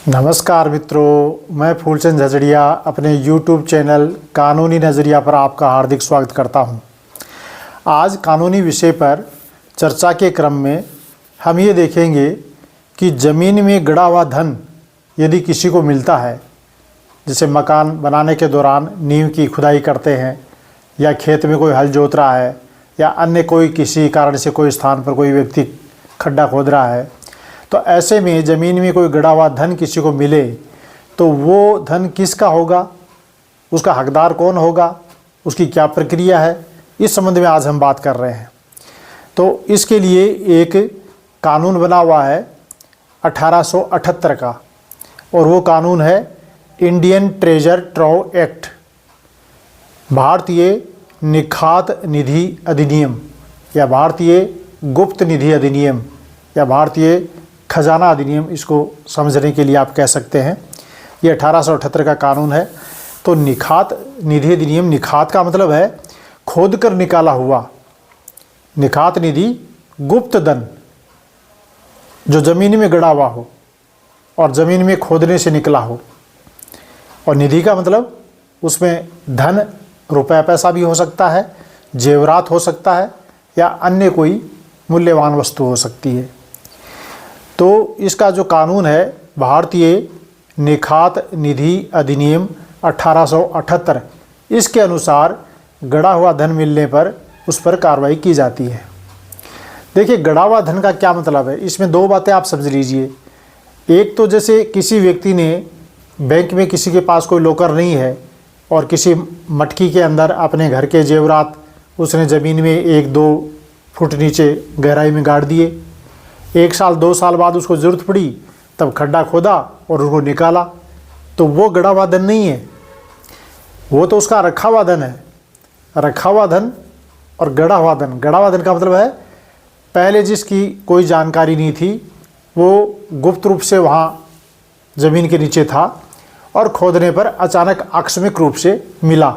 नमस्कार मित्रों, मैं फूलचंद झजड़िया अपने YouTube चैनल कानूनी नज़रिया पर आपका हार्दिक स्वागत करता हूं। आज कानूनी विषय पर चर्चा के क्रम में हम ये देखेंगे कि ज़मीन में गड़ा हुआ धन यदि किसी को मिलता है, जैसे मकान बनाने के दौरान नींव की खुदाई करते हैं या खेत में कोई हल जोत रहा है या अन्य कोई किसी कारण से कोई स्थान पर कोई व्यक्ति खड्डा खोद रहा है, तो ऐसे में ज़मीन में कोई गड़ा हुआ धन किसी को मिले तो वो धन किसका होगा, उसका हकदार कौन होगा, उसकी क्या प्रक्रिया है, इस संबंध में आज हम बात कर रहे हैं। तो इसके लिए एक कानून बना हुआ है 1878 का, और वो कानून है इंडियन ट्रेजर ट्रॉव एक्ट, भारतीय निखात निधि अधिनियम या भारतीय गुप्त निधि अधिनियम या भारतीय खजाना अधिनियम, इसको समझने के लिए आप कह सकते हैं। ये 1878 का कानून है। तो निखात निधि अधिनियम, निखात का मतलब है खोद कर निकाला हुआ, निखात निधि गुप्त धन जो ज़मीन में गड़ा हुआ हो और ज़मीन में खोदने से निकला हो, और निधि का मतलब उसमें धन रुपया पैसा भी हो सकता है, जेवरात हो सकता है या अन्य कोई मूल्यवान वस्तु हो सकती है। तो इसका जो कानून है भारतीय निखात निधि अधिनियम 1878, इसके अनुसार गड़ा हुआ धन मिलने पर उस पर कार्रवाई की जाती है। देखिए, गड़ा हुआ धन का क्या मतलब है, इसमें दो बातें आप समझ लीजिए। एक तो जैसे किसी व्यक्ति ने बैंक में किसी के पास कोई लॉकर नहीं है और किसी मटकी के अंदर अपने घर के जेवरात उसने ज़मीन में 1-2 फुट नीचे गहराई में गाड़ दिए। 1 साल 2 साल बाद उसको ज़रूरत पड़ी तब खड्डा खोदा और उसको निकाला, तो वो गड़ा हुआ धन नहीं है, वो तो उसका रखा हुआ धन है। रखा हुआ धन और गड़ा हुआ धन, गड़ा हुआ धन का मतलब है पहले जिसकी कोई जानकारी नहीं थी, वो गुप्त रूप से वहाँ ज़मीन के नीचे था और खोदने पर अचानक आकस्मिक रूप से मिला,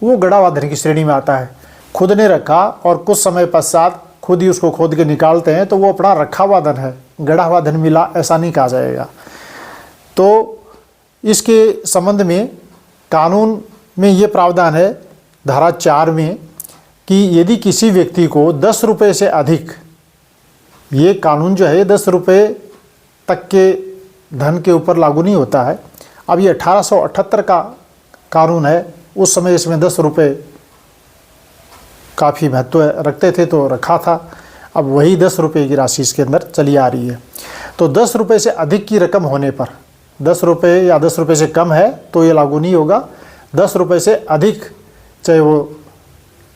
वो गड़ा हुआ धन की श्रेणी में आता है। खुद ने रखा और कुछ समय पश्चात खुद ही उसको खोद के निकालते हैं, तो वो अपना रखा हुआ धन है, गड़ा हुआ धन मिला ऐसा नहीं कहा जाएगा। तो इसके संबंध में कानून में ये प्रावधान है धारा 4 में कि यदि किसी व्यक्ति को 10 रुपये से अधिक, ये कानून जो है 10 रुपये तक के धन के ऊपर लागू नहीं होता है। अब ये 1878 का कानून है, उस समय इसमें 10 रुपये काफ़ी महत्व रखते थे तो रखा था। अब वही 10 रुपये की राशि इसके अंदर चली आ रही है। तो 10 रुपये से अधिक की रकम होने पर, 10 रुपये या 10 रुपये से कम है तो ये लागू नहीं होगा। 10 रुपये से अधिक, चाहे वो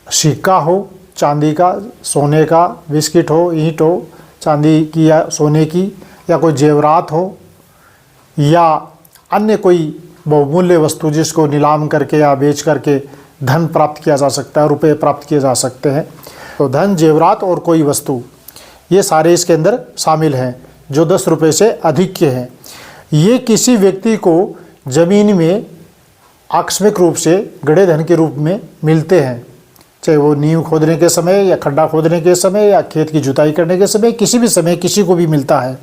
सिक्का हो, चांदी का, सोने का, बिस्किट हो, ईंट हो, चांदी की या सोने की, या कोई जेवरात हो या अन्य कोई बहुमूल्य वस्तु जिसको नीलाम करके या बेच करके धन प्राप्त किया जा सकता है, रुपए प्राप्त किए जा सकते हैं। तो धन, जेवरात और कोई वस्तु, ये सारे इसके अंदर शामिल हैं जो 10 रुपये से अधिक के हैं। ये किसी व्यक्ति को ज़मीन में आकस्मिक रूप से गड़े धन के रूप में मिलते हैं, चाहे वो नींव खोदने के समय या खड्डा खोदने के समय या खेत की जुताई करने के समय, किसी भी समय किसी को भी मिलता है।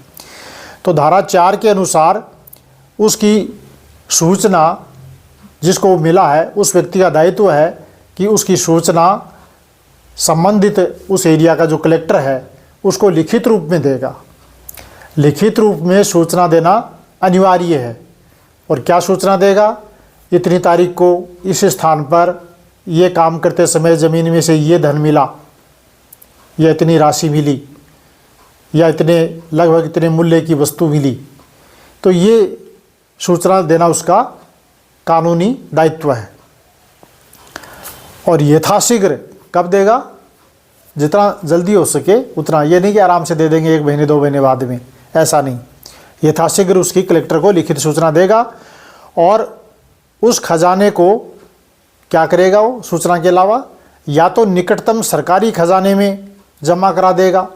तो धारा 4 के अनुसार उसकी सूचना जिसको मिला है उस व्यक्ति का दायित्व है कि उसकी सूचना संबंधित उस एरिया का जो कलेक्टर है उसको लिखित रूप में देगा। लिखित रूप में सूचना देना अनिवार्य है। और क्या सूचना देगा, इतनी तारीख को इस स्थान पर ये काम करते समय ज़मीन में से ये धन मिला या इतनी राशि मिली या इतने लगभग इतने मूल्य की वस्तु मिली, तो ये सूचना देना उसका कानूनी दायित्व है। और यथाशीघ्र कब देगा, जितना जल्दी हो सके उतना, ये नहीं कि आराम से दे देंगे 1 महीने 2 महीने बाद में, ऐसा नहीं। यथाशीघ्र उसकी कलेक्टर को लिखित सूचना देगा और उस खजाने को क्या करेगा, वो सूचना के अलावा या तो निकटतम सरकारी खजाने में जमा करा देगा,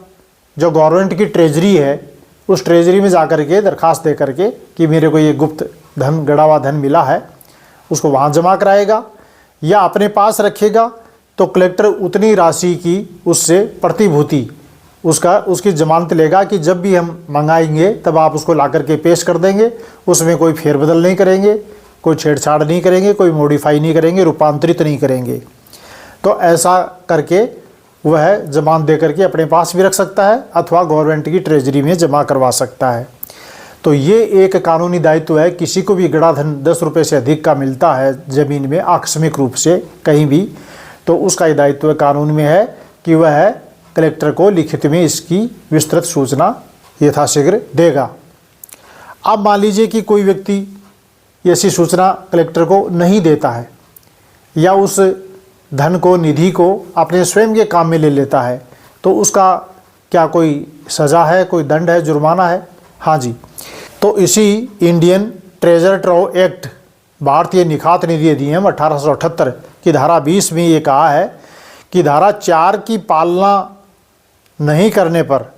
जो गवर्नमेंट की ट्रेजरी है उस ट्रेजरी में जाकर के दरखास्त दे करके कि मेरे को ये गुप्त धन, गड़ा हुआ धन मिला है, उसको वहाँ जमा कराएगा, या अपने पास रखेगा तो कलेक्टर उतनी राशि की उससे प्रतिभूति उसकी ज़मानत लेगा कि जब भी हम मंगाएंगे तब आप उसको ला करके पेश कर देंगे, उसमें कोई फेरबदल नहीं करेंगे, कोई छेड़छाड़ नहीं करेंगे, कोई मॉडिफाई नहीं करेंगे, रूपांतरित नहीं करेंगे। तो ऐसा करके वह जमानत दे करके अपने पास भी रख सकता है अथवा गवर्नमेंट की ट्रेजरी में जमा करवा सकता है। तो ये एक कानूनी दायित्व है। किसी को भी गड़ा धन 10 रुपये से अधिक का मिलता है ज़मीन में आकस्मिक रूप से कहीं भी, तो उसका ये दायित्व कानून में है कि वह कलेक्टर को लिखित में इसकी विस्तृत सूचना यथाशीघ्र देगा। अब मान लीजिए कि कोई व्यक्ति ऐसी सूचना कलेक्टर को नहीं देता है या उस धन को, निधि को अपने स्वयं के काम में ले लेता है, तो उसका क्या कोई सज़ा है, कोई दंड है, जुर्माना है? हाँ जी। तो इसी इंडियन ट्रेजर ट्रव एक्ट, भारतीय निखात निधि अधिनियम 1878 की धारा 20 में ये कहा है कि धारा 4 की पालना नहीं करने पर,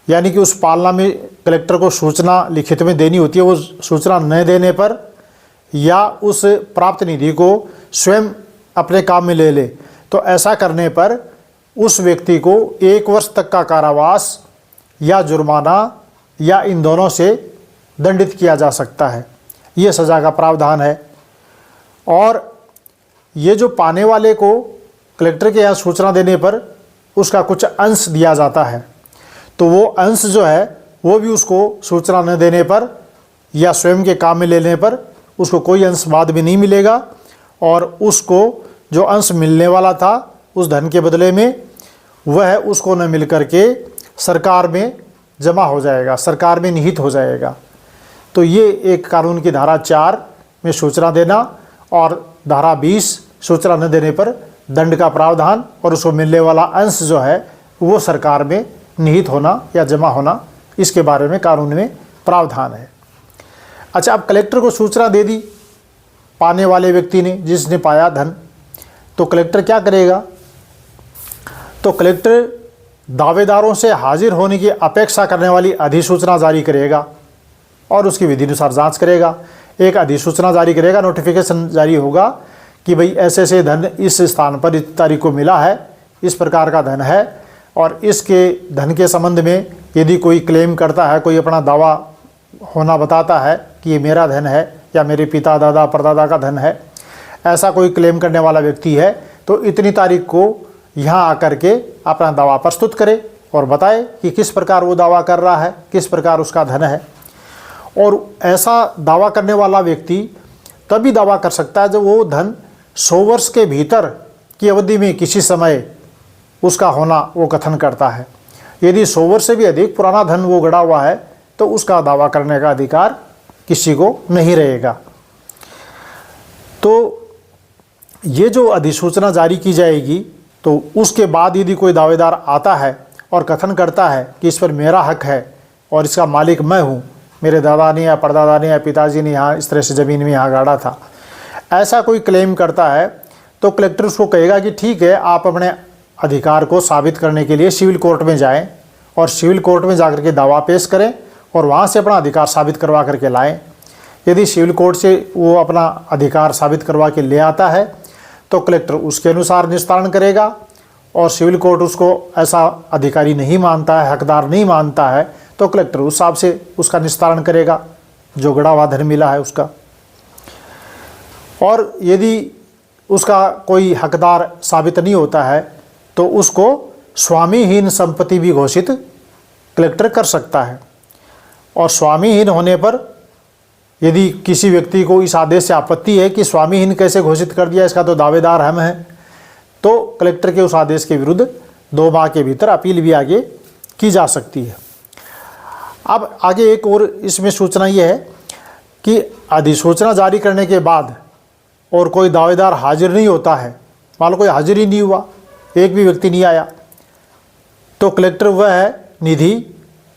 यानी कि उस पालना में कलेक्टर को सूचना लिखित में देनी होती है, वो सूचना न देने पर या उस प्राप्त निधि को स्वयं अपने काम में ले ले, तो ऐसा करने पर उस व्यक्ति को 1 वर्ष तक का कारावास या जुर्माना या इन दोनों से दंडित किया जा सकता है। ये सज़ा का प्रावधान है। और ये जो पाने वाले को कलेक्टर के यहाँ सूचना देने पर उसका कुछ अंश दिया जाता है, तो वो अंश जो है वो भी उसको सूचना न देने पर या स्वयं के काम में लेने पर उसको कोई अंश बाद में नहीं मिलेगा, और उसको जो अंश मिलने वाला था उस धन के बदले में वह उसको न मिल करके सरकार में जमा हो जाएगा, सरकार में निहित हो जाएगा। तो ये एक कानून की धारा 4 में सूचना देना और धारा 20 सूचना न देने पर दंड का प्रावधान और उसको मिलने वाला अंश जो है वो सरकार में निहित होना या जमा होना, इसके बारे में कानून में प्रावधान है। अच्छा, अब कलेक्टर को सूचना दे दी पाने वाले व्यक्ति ने, जिसने पाया धन, तो कलेक्टर क्या करेगा? तो कलेक्टर दावेदारों से हाजिर होने की अपेक्षा करने वाली अधिसूचना जारी करेगा और उसकी विधि अनुसार जांच करेगा। एक अधिसूचना जारी करेगा, नोटिफिकेशन जारी होगा कि भाई ऐसे ऐसे धन इस स्थान पर इस तारीख को मिला है, इस प्रकार का धन है, और इसके धन के संबंध में यदि कोई क्लेम करता है, कोई अपना दावा होना बताता है कि ये मेरा धन है या मेरे पिता दादा परदादा का धन है, ऐसा कोई क्लेम करने वाला व्यक्ति है, तो इतनी तारीख को यहाँ आकर के अपना दावा प्रस्तुत करे और बताए कि किस प्रकार वो दावा कर रहा है, किस प्रकार उसका धन है। और ऐसा दावा करने वाला व्यक्ति तभी दावा कर सकता है जब वो धन 100 वर्ष के भीतर की अवधि में किसी समय उसका होना वो कथन करता है। यदि 100 वर्ष से भी अधिक पुराना धन वो गड़ा हुआ है तो उसका दावा करने का अधिकार किसी को नहीं रहेगा। तो ये जो अधिसूचना जारी की जाएगी, तो उसके बाद यदि कोई दावेदार आता है और कथन करता है कि इस पर मेरा हक है और इसका मालिक मैं हूँ, मेरे दादा ने या परदादा ने या पिताजी ने यहाँ इस तरह से ज़मीन में यहाँ गाड़ा था, ऐसा कोई क्लेम करता है, तो कलेक्टर उसको कहेगा कि ठीक है, आप अपने अधिकार को साबित करने के लिए सिविल कोर्ट में जाएं और सिविल कोर्ट में जाकर के दावा पेश करें और वहाँ से अपना अधिकार साबित करवा करके लाएं। यदि सिविल कोर्ट से वो अपना अधिकार साबित करवा के ले आता है तो कलेक्टर उसके अनुसार निस्तारण करेगा, और सिविल कोर्ट उसको ऐसा अधिकारी नहीं मानता है, हकदार नहीं मानता है, तो कलेक्टर उस हिसाब से उसका निस्तारण करेगा जो गड़ा हुआ धन मिला है उसका। और यदि उसका कोई हकदार साबित नहीं होता है तो उसको स्वामीहीन संपत्ति भी घोषित कलेक्टर कर सकता है। और स्वामीहीन होने पर यदि किसी व्यक्ति को इस आदेश से आपत्ति है कि स्वामीहीन कैसे घोषित कर दिया, इसका तो दावेदार हम हैं, तो कलेक्टर के उस आदेश के विरुद्ध 2 माह के भीतर अपील भी आगे की जा सकती है। अब आगे एक और इसमें सूचना यह है कि अधिसूचना जारी करने के बाद और कोई दावेदार हाजिर नहीं होता है, मान लो कोई हाजिर ही नहीं हुआ, एक भी व्यक्ति नहीं आया, तो कलेक्टर वह निधि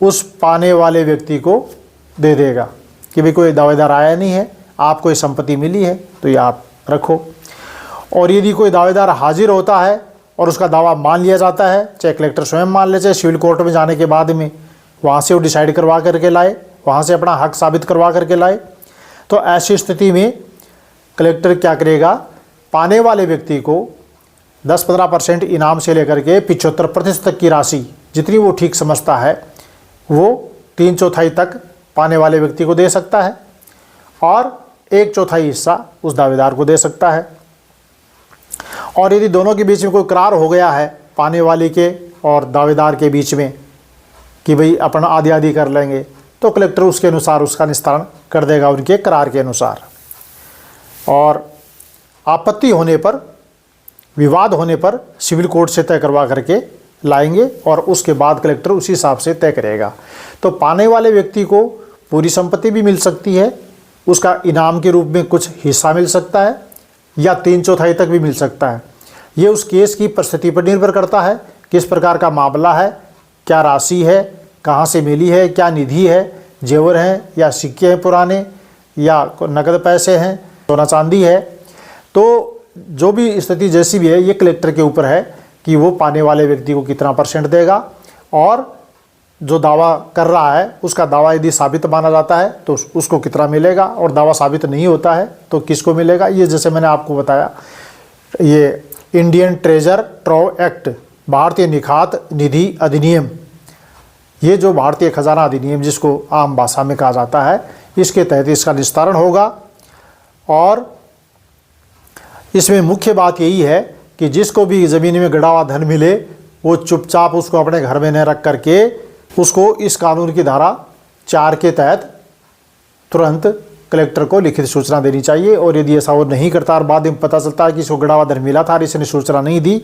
उस पाने वाले व्यक्ति को दे देगा कि भाई कोई दावेदार आया नहीं है, आपको ये संपत्ति मिली है तो ये आप रखो। और यदि कोई दावेदार हाजिर होता है और उसका दावा मान लिया जाता है, चाहे कलेक्टर स्वयं मान ले, चाहे सिविल कोर्ट में जाने के बाद में वहाँ से वो डिसाइड करवा करके लाए, वहाँ से अपना हक साबित करवा करके लाए, तो ऐसी स्थिति में कलेक्टर क्या करेगा, पाने वाले व्यक्ति को 10-15% इनाम से लेकर के 75% तक की राशि जितनी वो ठीक समझता है वो 3/4 तक पाने वाले व्यक्ति को दे सकता है और 1/4 हिस्सा उस दावेदार को दे सकता है। और यदि दोनों के बीच में कोई करार हो गया है पाने वाले के और दावेदार के बीच में कि भाई अपना आधी आधी कर लेंगे, तो कलेक्टर उसके अनुसार उसका निस्तारण कर देगा उनके करार के अनुसार। और आपत्ति होने पर, विवाद होने पर सिविल कोर्ट से तय करवा करके लाएंगे और उसके बाद कलेक्टर उसी हिसाब से तय करेगा। तो पाने वाले व्यक्ति को पूरी संपत्ति भी मिल सकती है, उसका इनाम के रूप में कुछ हिस्सा मिल सकता है या 3/4 तक भी मिल सकता है। ये उस केस की परिस्थिति पर निर्भर करता है, किस प्रकार का मामला है, क्या राशि है, कहाँ से मिली है, क्या निधि है, जेवर हैं या सिक्के हैं पुराने या नकद पैसे हैं, सोना चांदी है। तो जो भी स्थिति जैसी भी है, ये कलेक्टर के ऊपर है कि वो पाने वाले व्यक्ति को कितना % देगा और जो दावा कर रहा है उसका दावा यदि साबित माना जाता है तो उसको कितना मिलेगा और दावा साबित नहीं होता है तो किसको मिलेगा। ये जैसे मैंने आपको बताया, ये इंडियन ट्रेजर ट्रव एक्ट, भारतीय निखात निधि अधिनियम, ये जो भारतीय खजाना अधिनियम जिसको आम भाषा में कहा जाता है, इसके तहत इसका निस्तारण होगा। और इसमें मुख्य बात यही है कि जिसको भी ज़मीन में गड़ा हुआ धन मिले वो चुपचाप उसको अपने घर में न रख करके उसको इस कानून की धारा 4 के तहत तुरंत कलेक्टर को लिखित सूचना देनी चाहिए। और यदि ऐसा वो नहीं करता और बाद में पता चलता है कि इसको गड़ा हुआ धन मिला था और इसने सूचना नहीं दी,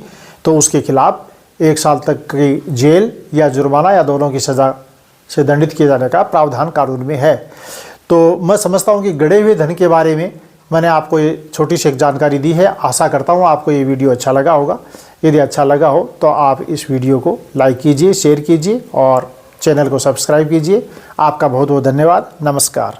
तो उसके खिलाफ 1 साल तक की जेल या जुर्माना या दोनों की सज़ा से दंडित किए जाने का प्रावधान कानून में है। तो मैं समझता हूँ कि गड़े हुए धन के बारे में मैंने आपको ये छोटी सी एक जानकारी दी है। आशा करता हूँ आपको ये वीडियो अच्छा लगा होगा। यदि अच्छा लगा हो तो आप इस वीडियो को लाइक कीजिए, शेयर कीजिए और चैनल को सब्सक्राइब कीजिए। आपका बहुत बहुत धन्यवाद। नमस्कार।